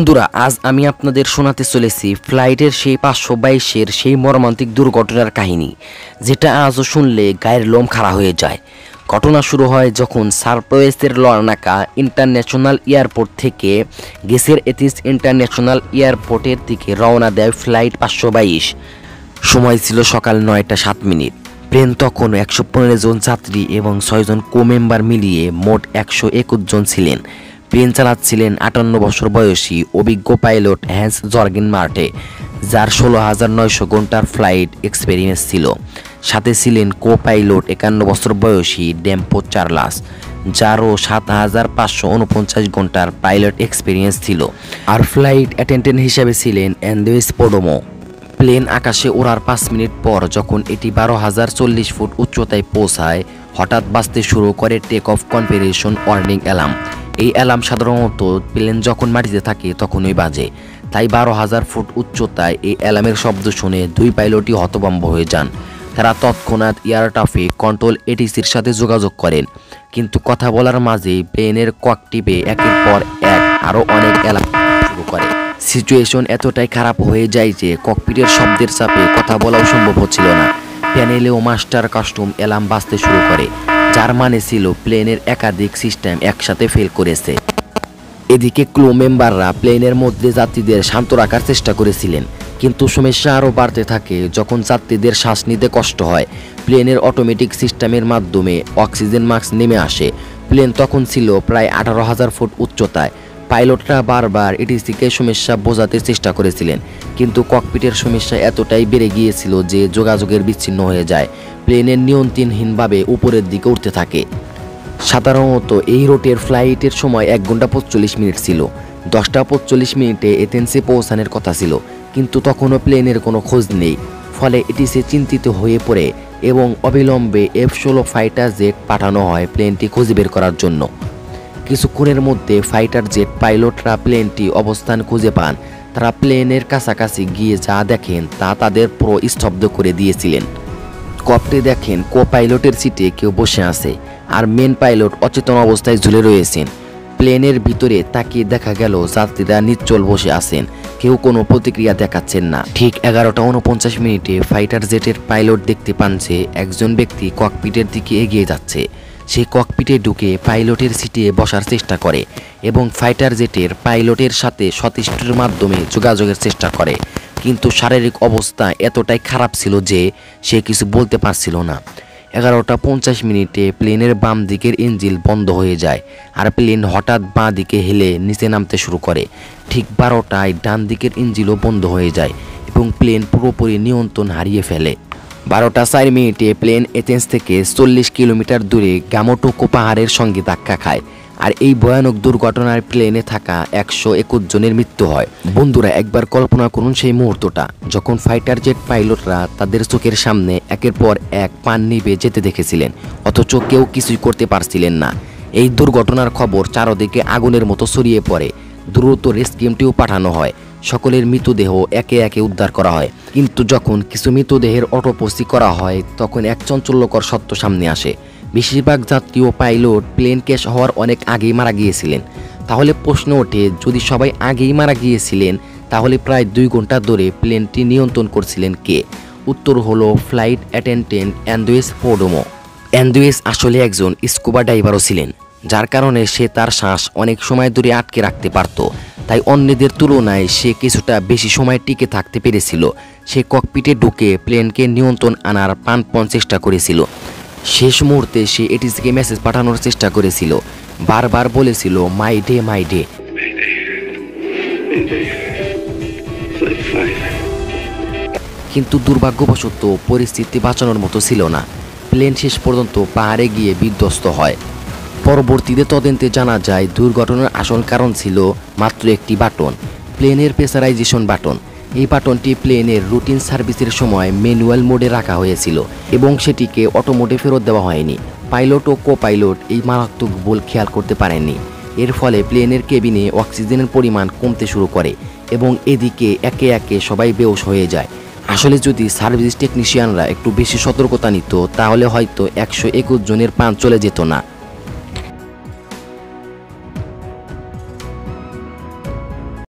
বন্ধুরা, আজ আমি আপনাদের শোনাতে চলেছি ফ্লাইটের সেই 522-এর সেই মর্মান্তিক দুর্ঘটনার কাহিনী, যেটা আজও শুনলে গায়ের লোম খাড়া হয়ে যায়। ঘটনা শুরু হয় যখন সারপ্রাইজের লার্নাকা ইন্টারন্যাশনাল এয়ারপোর্ট থেকে গেসের এথিস ইন্টারন্যাশনাল এয়ারপোর্টের দিকে রওনা দেয় ফ্লাইট 522। সময় ছিল সকাল 9টা 7 মিনিট। প্লেন তখন 115 জন যাত্রী এবং 6 জন কো মেম্বার মিলিয়ে মোট 121 জন ছিলেন। প্লেন চালাচ্ছিলেন 58 বছর বয়সী অভিজ্ঞ পাইলট হ্যান্স জর্গেন মার্টে, যার 16,900 ঘন্টার ফ্লাইট এক্সপেরিয়েন্স ছিল। সাথে ছিলেন কো পাইলট 51 বছর বয়সী ডেম্পো চার্লাস, যারও 7,549 ঘন্টার পাইলট এক্সপেরিয়েন্স ছিল। আর ফ্লাইট অ্যাটেন্ডেন্ট হিসেবে ছিলেন অ্যান্দ্রেস পোডোমো। প্লেন আকাশে ওড়ার 5 মিনিট পর যখন এটি 12,040 ফুট উচ্চতায় পৌঁছায়, হঠাৎ বাজতে শুরু করে take off configuration warning alarm. এই অ্যালার্ম সাধারণত প্লেন যখন মাটিতে থাকে তখনই বাজে, তাই 12,000 ফুট উচ্চতায় এই অ্যালার্মের শব্দ শুনে 2 পাইলটই হতভম্ব হয়ে যান। তারা তৎক্ষণাৎ এয়ার ট্রাফিক কন্ট্রোল এটিসির সাথে যোগাযোগ করেন, কিন্তু কথা বলার মাঝেই প্লেনের ককপিটে একের পর এক আরও অনেক অ্যালার্ম শুরু করে। সিচুয়েশন এতটাই খারাপ হয়ে যায় যে ককপিটের শব্দের চাপে কথা বলাও সম্ভব হচ্ছিল না। প্যানেলেও মাস্টার কাস্টম অ্যালার্ম বাজতে শুরু করে, যার মানে ছিল প্লেনের একাধিক সিস্টেম একসাথে ফেল করেছে। এদিকে ক্রু মেম্বাররা প্লেনের মধ্যে যাত্রীদের শান্ত রাখার চেষ্টা করেছিলেন, কিন্তু সমস্যা আরও বাড়তে থাকে যখন যাত্রীদের শ্বাস নিতে কষ্ট হয়। প্লেনের অটোমেটিক সিস্টেমের মাধ্যমে অক্সিজেন মাস্ক নেমে আসে। প্লেন তখন ছিল প্রায় 18,000 ফুট উচ্চতায়। পাইলটরা বারবার এটিসিকে সমস্যা বোঝাতে চেষ্টা করেছিলেন, কিন্তু ককপিটের সমস্যা এতটাই বেড়ে গিয়েছিল যে যোগাযোগের বিচ্ছিন্ন হয়ে যায়। প্লেনের নিয়ন্ত্রণহীনভাবে উপরের দিকে উঠতে থাকে। সাধারণত এই রুটের ফ্লাইটের সময় 1 ঘন্টা 45 মিনিট ছিল। 10টা 45 মিনিটে এথেন্সে পৌঁছানোর কথা ছিল, কিন্তু তখনও প্লেনের কোনো খোঁজ নেই। ফলে এটিসি চিন্তিত হয়ে পড়ে এবং অবিলম্বে F-16 ফাইটার জেট পাঠানো হয় প্লেনটি খুঁজে বের করার জন্য। কিছুক্ষণের মধ্যে ফাইটার জেট পাইলটরা প্লেনটি অবস্থান খুঁজে পান। তারা প্লেনের কাছাকাছি গিয়ে যা দেখেন তা তাদের পুরো স্তব্ধ করে দিয়েছিলেন। ককপিটে দেখেন কো পাইলটের সিটে কেউ বসে আছে, আর মেন পাইলট অচেতন অবস্থায় ঝুলে রয়েছেন। প্লেনের ভিতরে তাকিয়ে দেখা গেল যাত্রীরা নিশ্চল বসে আছেন, কেউ কোনো প্রতিক্রিয়া দেখাচ্ছেন না। ঠিক 11টা 49 মিনিটে ফাইটার জেটের পাইলট দেখতে পান যে একজন ব্যক্তি ককপিটের দিকে এগিয়ে যাচ্ছে। সে ককপিটে ঢুকে পাইলটের সিটে বসার চেষ্টা করে এবং ফাইটার জেটের পাইলটের সাথে সতীর্থের মাধ্যমে যোগাযোগের চেষ্টা করে, কিন্তু শারীরিক অবস্থা এতটাই খারাপ ছিল যে সে কিছু বলতে পারছিল না। 11টা 50 মিনিটে প্লেনের বাম দিকের ইঞ্জিন বন্ধ হয়ে যায়, আর প্লেন হঠাৎ বাঁ দিকে হেলে নিচে নামতে শুরু করে। ঠিক 12টায় ডান দিকের ইঞ্জিনও বন্ধ হয়ে যায় এবং প্লেন পুরোপুরি নিয়ন্ত্রণ হারিয়ে ফেলে। 12টা 4 মিনিটে প্লেন এথেন্স থেকে 40 কিলোমিটার দূরে গামোটোকো পাহাড়ের সঙ্গে ধাক্কা খায়, আর এই ভয়ানক দুর্ঘটনায় প্লেনে থাকা 121 জনের মৃত্যু হয়। বন্ধুরা, একবার কল্পনা করুন সেই মুহূর্তটা যখন ফাইটার জেট পাইলটরা তাদের চোখের সামনে একের পর এক প্রাণ নিভে যেতে দেখেছিলেন, অথচ কেউ কিছুই করতে পারছিলেন না। এই দুর্ঘটনার খবর চারদিকে আগুনের মতো ছড়িয়ে পড়ে। দ্রুত রেস্কিউ টিম পাঠানো হয়। সকলের মৃতদেহ একে একে উদ্ধার করা হয়, কিন্তু যখন কিছু মৃতদেহের অটোপসি করা হয় তখন এক চাঞ্চল্যকর সত্য সামনে আসে। বেশিরভাগ যাত্রী ও পাইলট প্লেন ক্র্যাশ হওয়ার অনেক আগেই মারা গিয়েছিলেন। তাহলে প্রশ্ন ওঠে, যদি সবাই আগেই মারা গিয়েছিলেন তাহলে প্রায় 2 ঘন্টা ধরে প্লেনটি নিয়ন্ত্রণ করছিলেন কে? উত্তর হলো ফ্লাইট অ্যাটেন্ডেন্ট অ্যান্দ্রেস পোডোমো। অ্যান্দ্রেস আসলে একজন স্কুবা ডাইভারও ছিলেন, যার কারণে সে তার শ্বাস অনেক সময় ধরে আটকে রাখতে পারত। তাই অন্যদের তুলনায় সে কিছুটা বেশি সময় টিকে থাকতে পেরেছিল। সে ককপিটে ঢুকে প্লেনকে নিয়ন্ত্রণ আনার প্রাণপণ চেষ্টা করেছিল। শেষ মুহূর্তে সে এটিসিকে মেসেজ পাঠানোর চেষ্টা করেছিল, বারবার বলেছিল মাই ডে মাই ডে। কিন্তু দুর্ভাগ্যবশত পরিস্থিতি বাঁচানোর মতো ছিল না। প্লেন শেষ পর্যন্ত পাহাড়ে গিয়ে বিধ্বস্ত হয়। পরবর্তীতে তদন্তে জানা যায় দুর্ঘটনার আসল কারণ ছিল মাত্র একটি বাটন, প্লেনের প্রেসারাইজেশন বাটন। এই বাটনটি প্লেনের রুটিন সার্ভিসের সময় ম্যানুয়াল মোডে রাখা হয়েছিল এবং সেটিকে অটো মোডে ফেরত দেওয়া হয়নি। পাইলট ও কো পাইলট এই মারাত্মক ভুল খেয়াল করতে পারেননি। এর ফলে প্লেনের কেবিনে অক্সিজেনের পরিমাণ কমতে শুরু করে এবং এদিকে একে একে সবাই বেহুশ হয়ে যায়। আসলে যদি সার্ভিস টেকনিশিয়ানরা একটু বেশি সতর্কতা নিত তাহলে হয়তো 121 জনের প্রাণ চলে যেত না।